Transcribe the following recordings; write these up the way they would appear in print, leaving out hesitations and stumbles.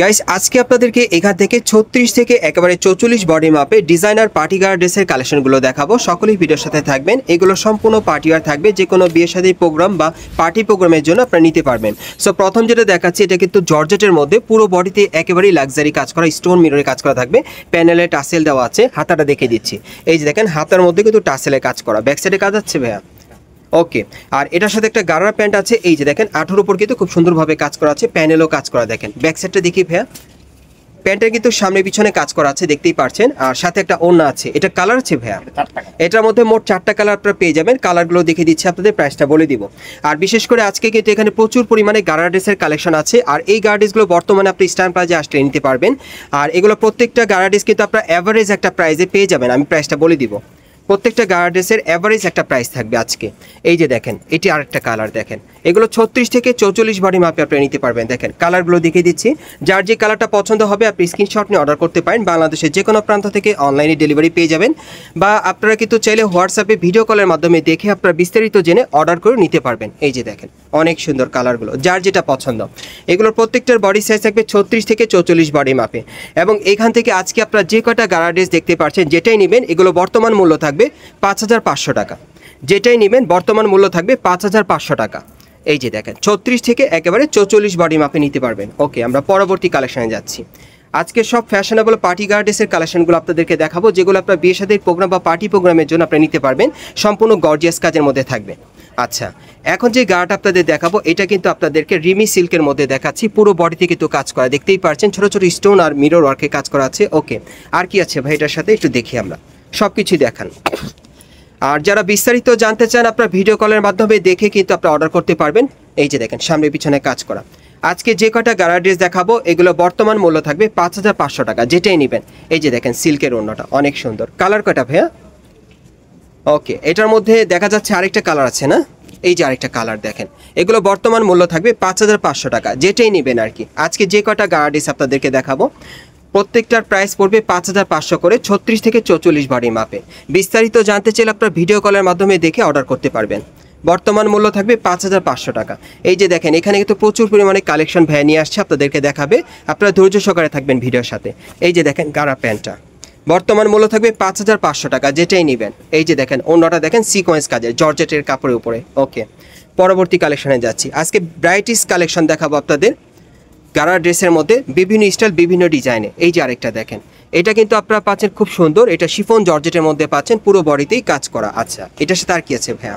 Guys আজকে আপনাদেরকে এখান থেকে 36 থেকে একেবারে 44 বডি মাপে ডিজাইনার পার্টি গার্ড ড্রেসের কালেকশনগুলো দেখাবো। সকলেই ভিডিওর সাথে থাকবেন। এগুলো সম্পূর্ণ পার্টি ওয়্যার থাকবে, যে কোনো বিয়ে শাদী প্রোগ্রাম বা পার্টি প্রোগ্রামের জন্য আপনারা নিতে পারবেন। সো প্রথম যেটা দেখাচ্ছি, এটা কিন্তু জর্জেটের মধ্যে পুরো বডিতে একেবারেই লাক্সারি কাজ করা, স্টোন মিররে কাজ করা থাকবে। প্যানেলে টাসেল দেওয়া আছে, হাতাটা দেখে দিচ্ছি। এই যে দেখেন হাতার মধ্যে কিন্তু টাসেলে কাজ করা, ব্যাক সাইডে কাজ আছে ভাইয়া। ওকে, আর এটার সাথে একটা গারারা প্যান্ট আছে। এই যে দেখেন আঠুর উপর কিন্তু খুব সুন্দরভাবে কাজ করা আছে, প্যানেলও কাজ করা। দেখেন ব্যাক সাইডটা দেখি ভাইয়া, প্যান্টের কিন্তু সামনে পিছনে কাজ করা আছে, দেখতেই পারছেন। আর সাথে একটা ওড়না আছে। এটা কালার আছে ভাইয়া, এটার মধ্যে মোট 4টা কালার আপনারা পেয়ে যাবেন। কালারগুলো দেখে দিচ্ছি, আপনাদের প্রাইসটা বলে দিব। আর বিশেষ করে আজকে কিন্তু এখানে প্রচুর পরিমাণে গারা ড্রেসের কালেকশন আছে। আর এই গারা ড্রেসগুলো বর্তমানে আপনি স্টার প্লাজা আসলে নিতে পারবেন। আর এগুলো প্রত্যেকটা গারা ড্রেস কিন্তু আপনারা অ্যাভারেজ একটা প্রাইসে পেয়ে যাবেন। আমি প্রাইসটা বলে দিব। প্রত্যেকটা গারা ড্রেসের অ্যাভারেজ একটা প্রাইস থাকবে আজকে। এই যে দেখেন এটি আরেকটা কালার, দেখেন এগুলো 36 থেকে 44 বডি মাপে আপনারা নিতে পারবেন। দেখেন কালারগুলো দেখিয়ে দিচ্ছি, যার যে কালারটা পছন্দ হবে আপনি স্ক্রিনশট নিয়ে অর্ডার করতে পারেন। বাংলাদেশের যে কোনো প্রান্ত থেকে অনলাইনে ডেলিভারি পেয়ে যাবেন, বা আপনারা কিন্তু চাইলে হোয়াটসঅ্যাপে ভিডিও কলের মাধ্যমে দেখে আপনারা বিস্তারিত জেনে অর্ডার করে নিতে পারবেন। এই যে দেখেন অনেক সুন্দর কালারগুলো, যার যেটা পছন্দ। এগুলোর প্রত্যেকটার বডি সাইজ থাকবে 36 থেকে 44 বডি মাপে। এবং এখান থেকে আজকে আপনারা যে কটা গারা ড্রেস দেখতে পাচ্ছেন, যেটাই নেবেন এগুলো বর্তমান মূল্য থাকবে 5500 টাকা। যেটাই নেবেন বর্তমান মূল্য থাকবে 5500 টাকা। এই যে দেখেন 36 থেকে একেবারে 44 বডি মাপে নিতে পারবেন। ওকে, আমরা পরবর্তী কালেকশনে যাচ্ছি। আজকে সব ফ্যাশনেবল পার্টি গার্ড ড্রেসের কালেকশনগুলো আপনাদেরকে দেখাবো, যেগুলো আপনার বিয়ে শাদীর প্রোগ্রাম বা পার্টি প্রোগ্রামের জন্য আপনারা নিতে পারবেন। সম্পূর্ণ গর্জিয়াস কাজের মধ্যে থাকবে। আচ্ছা, এখন যে গার্ড আপনাদের দেখাবো, এটা কিন্তু আপনাদেরকে রিমি সিল্কের মধ্যে দেখাচ্ছি। পুরো বডিতে কিন্তু কাজ করা, দেখতেই পাচ্ছেন ছোট ছোট স্টোন আর মিরর ওয়ার্কে কাজ করা আছে। ওকে, আর কি আছে ভাই এটার সাথে একটু দেখি আমরা, সব কিছুই দেখান। আর যারা বিস্তারিত জানতে চান আপনারা ভিডিও কলের মাধ্যমে দেখে কিন্তু আপনারা অর্ডার করতে পারবেন। এই যে দেখেন সামনে পিছনে কাজ করা। আজকে যে কটা গারা ড্রেস দেখাবো এগুলো বর্তমান মূল্য থাকবে 5500 টাকা, যেটাই নেবেন। এই যে দেখেন সিল্কের ওড়নাটা অনেক সুন্দর। কালার কটা ভাইয়া? ওকে, এটার মধ্যে দেখা যাচ্ছে আরেকটা কালার আছে না? এই যে আরেকটা কালার দেখেন। এগুলো বর্তমান মূল্য থাকবে 5500 টাকা, যেটাই নেবেন আর কি। আজকে যে কটা গারা ড্রেস আপনাদেরকে দেখাবো প্রত্যেকটার প্রাইস পড়বে 5500 করে, 36 থেকে 44 বডি মাপে। বিস্তারিত জানতে চাইলে আপনারা ভিডিও কলের মাধ্যমে দেখে অর্ডার করতে পারবেন। বর্তমান মূল্য থাকবে 5500 টাকা। এই যে দেখেন এখানে কিন্তু প্রচুর পরিমাণে কালেকশন ভ্যান নিয়ে আসছে, আপনাদেরকে দেখাবে। আপনারা ধৈর্য সহকারে থাকবেন ভিডিওর সাথে। এই যে দেখেন গারা প্যান্টটা বর্তমান মূল্য থাকবে 5500 টাকা, যেটাই নেবেন। এই যে দেখেন অন্যটা দেখেন সিকোয়েন্স কাজের জর্জেটের কাপড়ের উপরে। ওকে, পরবর্তী কালেকশনে যাচ্ছি। আজকে ব্রাইটিস কালেকশন দেখাবো আপনাদের গারা ড্রেসের মধ্যে, বিভিন্ন স্টাইল বিভিন্ন ডিজাইনে। এই যে আরেকটা দেখেন, এটা কিন্তু আপনারা পাচ্ছেন খুব সুন্দর। এটা শিফন জর্জেটের মধ্যে পাচ্ছেন, পুরো বডিতেই কাজ করা। আচ্ছা, এটার সাথে আর কি আছে ভাইয়া?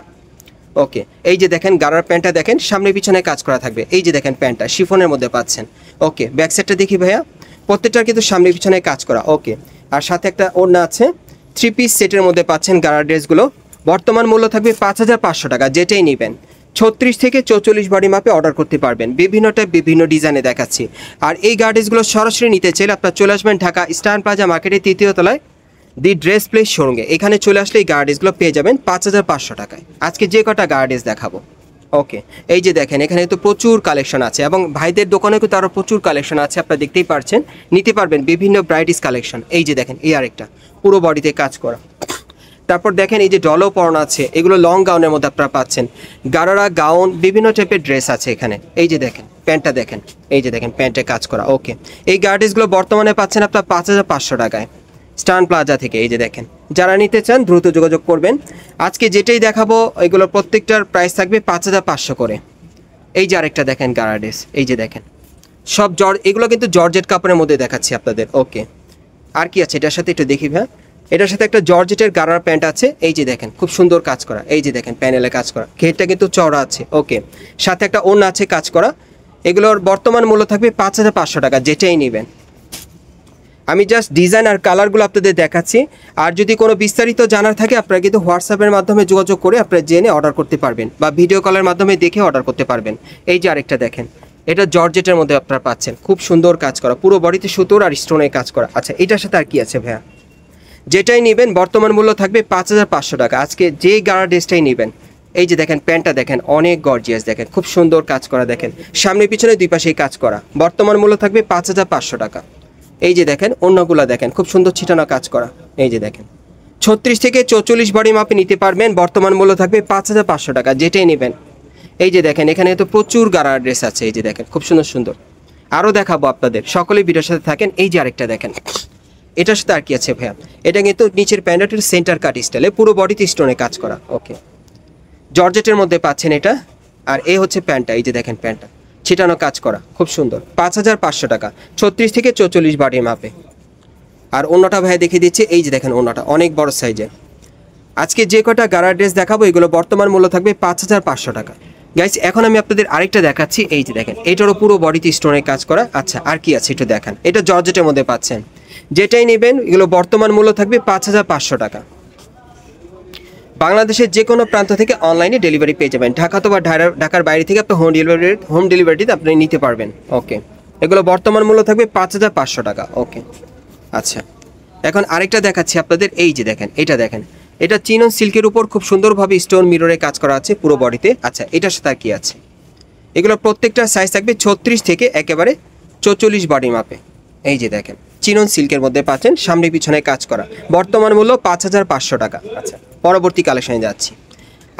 ওকে, এই যে দেখেন গারার প্যান্টটা দেখেন সামনে পিছনে কাজ করা থাকবে। এই যে দেখেন প্যান্টটা শিফনের মধ্যে পাচ্ছেন। ওকে, ব্যাক সাইডটা দেখি ভাইয়া, প্রত্যেকটার কিন্তু সামনে পিছনে কাজ করা। ওকে, আর সাথে একটা ওড়না আছে। 3 পিস সেটের মধ্যে পাচ্ছেন গারা ড্রেসগুলো। বর্তমান মূল্য থাকবে 5500 টাকা, যেটাই নেবেন। 36 থেকে 44 বডি মাপে অর্ডার করতে পারবেন। বিভিন্ন টাইপ বিভিন্ন ডিজাইনে দেখাচ্ছি। আর এই গার্ডেসগুলো সরাসরি নিতে চাইলে আপনার চলে আসবেন ঢাকা স্টার প্লাজা মার্কেটের 3য় তলায় দি ড্রেস প্লেস শোরুমে। এখানে চলে আসলে এই গার্ডেসগুলো পেয়ে যাবেন 5500 টাকায়। আজকে যে কটা গার্ডেস দেখাবো। ওকে, এই যে দেখেন এখানে তো প্রচুর কালেকশন আছে, এবং ভাইদের দোকানে কিন্তু আরও প্রচুর কালেকশন আছে, আপনারা দেখতেই পারছেন। নিতে পারবেন বিভিন্ন ব্রাইটিস কালেকশন। এই যে দেখেন এই আরেকটা পুরো বডিতে কাজ করা। তারপর দেখেন এই যে ডলও পরানো আছে, এগুলো লং গাউনের মধ্যে আপনারা পাচ্ছেন। গারারা গাউন বিভিন্ন টাইপের ড্রেস আছে এখানে। এই যে দেখেন প্যান্টটা দেখেন, এই যে দেখেন প্যান্টে কাজ করা। ওকে, এই গার্ডেসগুলো বর্তমানে পাচ্ছেন আপনার 5500 টাকায় স্টার প্লাজা থেকে। এই যে দেখেন, যারা নিতে চান দ্রুত যোগাযোগ করবেন। আজকে যেটাই দেখাবো এগুলো প্রত্যেকটার প্রাইস থাকবে 5500 করে। এই যে আরেকটা দেখেন গারা ড্রেস, এই যে দেখেন সব এগুলো কিন্তু জর্জেট কাপড়ের মধ্যে দেখাচ্ছি আপনাদের। ওকে, আর কি আছে এটার সাথে একটু দেখি ভাই। এটার সাথে একটা জর্জেটের গারার প্যান্ট আছে। এই যে দেখেন খুব সুন্দর কাজ করা। এই যে দেখেন প্যানেলে কাজ করা, ঘেরটা কিন্তু চওড়া আছে। ওকে, সাথে একটা ওড়না আছে কাজ করা। এগুলোর বর্তমান মূল্য থাকবে 5500 টাকা, যেটাই নেবেন। আমি জাস্ট ডিজাইন আর কালারগুলো আপনাদের দেখাচ্ছি। আর যদি কোনো বিস্তারিত জানার থাকে আপনারা কিন্তু হোয়াটসঅ্যাপের মাধ্যমে যোগাযোগ করে আপনারা জেনে অর্ডার করতে পারবেন, বা ভিডিও কলের মাধ্যমে দেখে অর্ডার করতে পারবেন। এই যে আরেকটা দেখেন, এটা জর্জেটের মধ্যে আপনারা পাচ্ছেন, খুব সুন্দর কাজ করা, পুরো বডিতে সুতোর আর স্টোনের কাজ করা। আচ্ছা, এটার সাথে আর কি আছে ভাইয়া? যেটাই নেবেন বর্তমান মূল্য থাকবে 5500 টাকা। আজকে যে গারা ড্রেসটাই নেবেন। এই যে দেখেন প্যান্টটা দেখেন অনেক গর্জিয়াস, দেখেন খুব সুন্দর কাজ করা। দেখেন সামনে পিছনে দুই পাশেই কাজ করা। বর্তমান মূল্য থাকবে 5500 টাকা। এই যে দেখেন অন্যগুলো দেখেন খুব সুন্দর ছিটানো কাজ করা। এই যে দেখেন 36 থেকে 44 বডি মাপে নিতে পারবেন। বর্তমান মূল্য থাকবে 5500 টাকা, যেটাই নেবেন। এই যে দেখেন এখানে তো প্রচুর গারা ড্রেস আছে। এই যে দেখেন খুব সুন্দর সুন্দর। আরও দেখাবো আপনাদের, সকলেই ভিডিওর সাথে থাকেন। এই যে আরেকটা দেখেন, এটার সাথে আর কি আছে ভাইয়া, এটা কিন্তু নিচের প্যান্ডেলের সেন্টার কাট স্টাইলে পুরো বডিতে স্টোনে কাজ করা। ওকে, জর্জেটের মধ্যে পাচ্ছেন এটা। আর এই হচ্ছে প্যান্টটা, এই যে দেখেন প্যান্টটা ছিটানো কাজ করা, খুব সুন্দর, 5500 টাকা, 36 থেকে 44 বডির মাপে। আর অন্যটা ভাইয়া দেখিয়ে দিচ্ছি, এই যে দেখেন অন্যটা অনেক বড় সাইজের। আজকে যে কটা গাড়া ড্রেস দেখাবো এগুলো বর্তমান মূল্য থাকবে 5500 টাকা। গাইস এখন আমি আপনাদের আরেকটা দেখাচ্ছি, এই যে দেখেন এটারও পুরো বডিতে স্টোনের কাজ করা। আচ্ছা আর কি আছে একটু দেখান, এটা জর্জেটের মধ্যে পাচ্ছেন, যেটাই নেবেন এগুলো বর্তমান মূল্য থাকবে 5500 টাকা। বাংলাদেশের যে কোনো প্রান্ত থেকে অনলাইনে ডেলিভারি পেয়ে যাবেন, ঢাকা অথবা ঢাকার বাইরে থেকে আপনি হোম ডেলিভারিতে আপনি নিতে পারবেন। ওকে, এগুলো বর্তমান মূল্য থাকবে 5500 টাকা। ওকে, আচ্ছা এখন আরেকটা দেখাচ্ছি আপনাদের, এই যে দেখেন এটা দেখেন, এটা চিনন সিল্কের উপর খুব সুন্দরভাবে স্টোন মিররে কাজ করা আছে পুরো বডিতে। আচ্ছা এটার সাথে আর কি আছে, এগুলো প্রত্যেকটা সাইজ থাকবে 36 থেকে একেবারে 44 বডি মাপে। এই যে দেখেন চিনন সিল্কের মধ্যে পাচ্ছেন, সামনে পিছনে কাজ করা, বর্তমান মূল্য 5500 টাকা। আচ্ছা পরবর্তী কালেকশনে যাচ্ছি।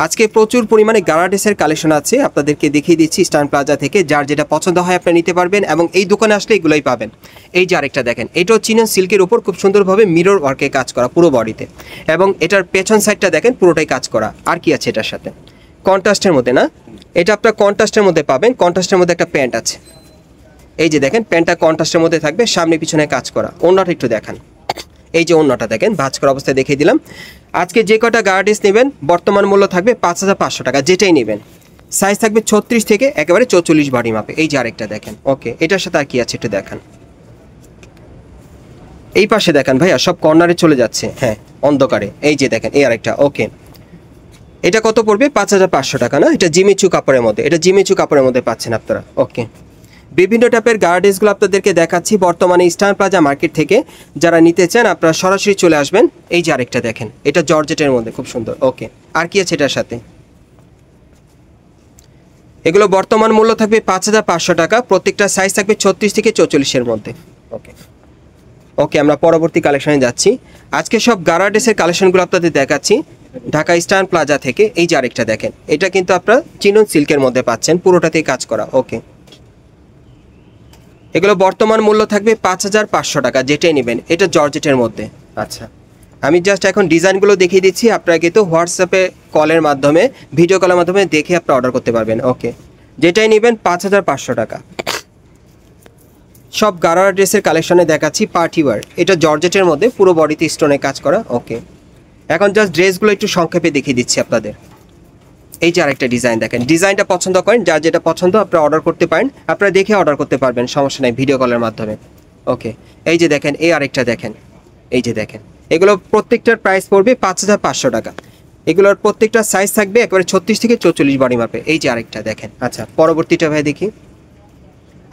আজকে প্রচুর পরিমাণে গাড়া ড্রেসের কালেকশন আছে, আপনাদেরকে দেখিয়ে দিচ্ছি স্টান প্লাজা থেকে, যার যেটা পছন্দ হয় আপনি নিতে পারবেন এবং এই দোকানে আসলে এগুলোই পাবেন। এই যে আরেকটা দেখেন, এটাও চিনন সিল্কের উপর খুব সুন্দরভাবে মিরর ওয়ার্কে কাজ করা পুরো বডিতে, এবং এটার পেছন সাইডটা দেখেন পুরোটাই কাজ করা। আর কি আছে এটার সাথে, কন্ট্রাস্টের মধ্যে না, এটা আপনার কন্ট্রাস্টের মধ্যে পাবেন, কন্ট্রাস্টের মধ্যে একটা প্যান্ট আছে, এই যে দেখেন প্যান্টটা কন্ট্রাস্টের মধ্যে থাকবে, সামনে পিছনে কাজ করা। অন্যটা একটু দেখান, এই যে অন্যটা দেখেন ভাঁজ করা অবস্থায় দেখিয়ে দিলাম। আজকে যে কটা গাড়া ড্রেস নেবেন বর্তমান মূল্য থাকবে 5500 টাকা, যেটাই নেবেন সাইজ থাকবে 36 থেকে একেবারে 44 বডি মাপে। এই যে আরেকটা দেখেন, ওকে এটার সাথে আর কি আছে একটু দেখান, এই পাশে দেখান ভাইয়া, সব কর্নারে চলে যাচ্ছে, হ্যাঁ অন্ধকারে। এই যে দেখেন এই আরেকটা, ওকে এটা কত পড়বে, 5500 টাকা না, এটা জিমিচু কাপড়ের মধ্যে, এটা জিমিচু কাপড়ের মধ্যে পাচ্ছেন আপনারা। ওকে, বিভিন্ন টাইপের গাড়া ড্রেসগুলো আপনাদেরকে দেখাচ্ছি বর্তমানে স্টান প্লাজা মার্কেট থেকে, যারা নিতে চান আপনারা সরাসরি চলে আসবেন। এই যে আরেকটা দেখেন, এটা জর্জেটের মধ্যে খুব সুন্দর। ওকে, আর কি আছে এটার সাথে, এগুলো বর্তমান মূল্য থাকবে 5500 টাকা, প্রত্যেকটা সাইজ থাকবে 36 থেকে 44-এর মধ্যে। ওকে ওকে, আমরা পরবর্তী কালেকশনে যাচ্ছি। আজকে সব গাড়া ড্রেসের কালেকশনগুলো আপনাদের দেখাচ্ছি ঢাকা স্টান প্লাজা থেকে। এই যে আরেকটা দেখেন, এটা কিন্তু আপনারা চিনন সিল্কের মধ্যে পাচ্ছেন, পুরোটাতেই কাজ করা। ওকে, এগুলো বর্তমান মূল্য থাকবে 5500 টাকা, যেটাই নেবেন, এটা জর্জেটের মধ্যে। আচ্ছা আমি জাস্ট এখন ডিজাইনগুলো দেখিয়ে দিচ্ছি, আপনারা কিন্তু হোয়াটসঅ্যাপে কলের মাধ্যমে, ভিডিও কলের মাধ্যমে দেখে আপনারা অর্ডার করতে পারবেন। ওকে, যেটাই নেবেন 5500 টাকা। সব গাড়া ড্রেসের কালেকশনে দেখাচ্ছি পার্টি ওয়্যার, এটা জর্জেটের মধ্যে পুরো বডিতে স্টোনে কাজ করা। ওকে, এখন জাস্ট ড্রেসগুলো একটু সংক্ষেপে দেখিয়ে দিচ্ছি আপনাদের। এই যে আরেকটা ডিজাইন দেখেন, ডিজাইনটা পছন্দ করেন, যার যেটা পছন্দ আপনারা অর্ডার করতে পারেন, আপনারা দেখে অর্ডার করতে পারবেন, সমস্যা নেই, ভিডিও কলের মাধ্যমে। ওকে, এই যে দেখেন এই আরেকটা দেখেন, এই যে দেখেন এগুলো প্রত্যেকটার প্রাইস পড়বে 5500 টাকা। এগুলোর প্রত্যেকটা সাইজ থাকবে একেবারে 36 থেকে 44 বডি মাপে। এই যে আরেকটা দেখেন। আচ্ছা পরবর্তীটা ভাই দেখি।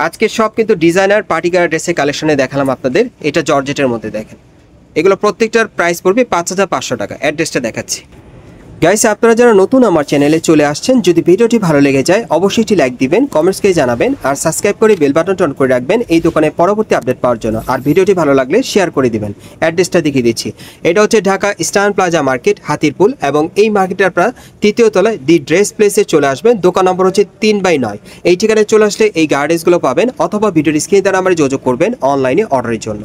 আজকে সব কিন্তু ডিজাইনার পার্টি গাড়া ড্রেসের কালেকশনে দেখালাম আপনাদের, এটা জর্জেটের মধ্যে দেখেন, এগুলো প্রত্যেকটার প্রাইস পড়বে 5500 টাকা। অ্যাড্রেসটা দেখাচ্ছি। গাইস আপনারা যারা নতুন আমার চ্যানেলে চলে আসছেন, যদি ভিডিওটি ভালো লেগে যায় অবশ্যই একটি লাইক দিবেন, কমেন্টসকে জানাবেন, আর সাবস্ক্রাইব করে বেল বাটনটা অন করে রাখবেন এই দোকানের পরবর্তী আপডেট পাওয়ার জন্য। আর ভিডিওটি ভালো লাগলে শেয়ার করে দিবেন। অ্যাড্রেসটা দেখিয়ে দিচ্ছি, এটা হচ্ছে ঢাকা স্টান প্লাজা মার্কেট, হাতিরপুল, এবং এই মার্কেটের আপনারা 3য় তলায় দি ড্রেস প্লেসে চলে আসবেন। দোকান নম্বর হচ্ছে 3/9। এই ঠিকানায় চলে আসলে এই গার্ডেসগুলো পাবেন, অথবা ভিডিওর স্ক্রিনে দ্বারা আমরা যোগাযোগ করবেন অনলাইনে অর্ডারের জন্য।